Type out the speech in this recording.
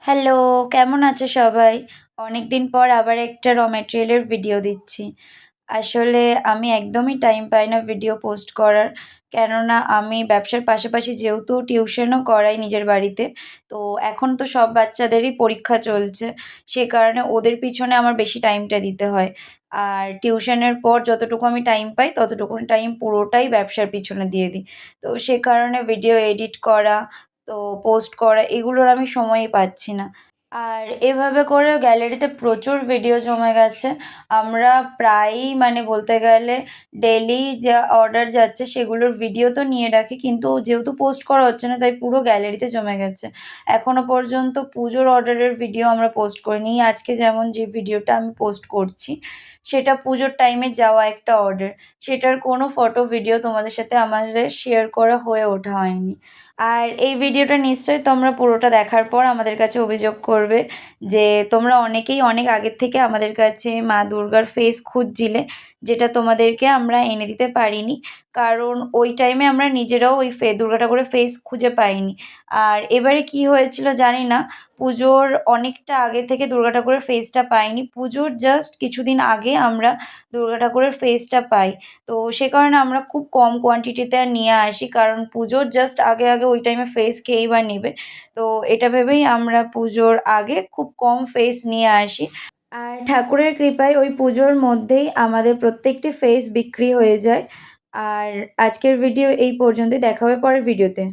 Hello, কেমন আছো সবাই? অনেকদিন পর আবার একটা র ম্যাটেরিয়ালের ভিডিও দিচ্ছি। আসলে আমি একদমই টাইম পাই না ভিডিও পোস্ট করার। কেননা আমি ব্যবসার পাশাপাশি যেহেতু টিউশনও করাই নিজের বাড়িতে, তো এখন তো সব বাচ্চাদেরই পরীক্ষা চলছে। সে কারণে ওদের পিছনে আমার বেশি টাইমটা দিতে হয়। আর টিউশনের পর যতটুকু আমি টাইম পাই, ততটুকু টাইম পুরোটাই ব্যবসার পিছনে দিয়ে দিই। তো সে কারণে ভিডিও এডিট করা, তো পোস্ট করা এগুলোর আমি সময়ই পাচ্ছি না। আর এভাবে করে গ্যালারিতে প্রচুর ভিডিও জমে গেছে। আমরা প্রায়ই মানে বলতে গেলে ডেইলি যা অর্ডার যাচ্ছে সেগুলোর ভিডিও তো নিয়ে রাখি। কিন্তু যেহেতু পোস্ট করা হচ্ছে না তাই পুরো গ্যালারিতে জমে গেছে। এখনো পর্যন্ত পুজোর অর্ডারের ভিডিও আমরা পোস্ট করিনি। আজকে যেমন যে ভিডিওটা আমি পোস্ট করছি সেটা পুজোর টাইমে যাওয়া একটা অর্ডার। সেটার কোনো ফটো ভিডিও তোমাদের সাথে আমাদের শেয়ার করা হয়ে ওঠা হয়নি। আর এই ভিডিওটা নিশ্চয়ই তোমরা পুরোটা দেখার পর আমাদের কাছে অভিযোগ করবে যে তোমরা অনেকেই অনেক আগের থেকে আমাদের কাছে মা দুর্গার ফেস খুঁজছিলে, যেটা তোমাদেরকে আমরা এনে দিতে পারিনি। কারণ ওই টাইমে আমরা নিজেরাও ওই দুর্গা ঠাকুরের ফেস খুঁজে পাইনি। আর এবারে কি হয়েছিল জানি না, পুজোর অনেকটা আগে থেকে দুর্গা ঠাকুরের ফেসটা পাইনি। পুজোর জাস্ট কিছুদিন আগে আমরা দুর্গা ঠাকুরের ফেসটা পাই। তো সে কারণে আমরা খুব কম কোয়ান্টিটিতে নিয়ে আসি। কারণ পুজোর জাস্ট আগে ওই টাইমে ফেস কেই বা নেবে। তো এটা ভেবেই আমরা পুজোর আগে খুব কম ফেস নিয়ে আসি। আর ঠাকুরের কৃপায় ওই পুজোর মধ্যেই আমাদের প্রত্যেকটি ফেস বিক্রি হয়ে যায়। আর আজকের ভিডিও এই পর্যন্তই। দেখা হবে পরের ভিডিওতে।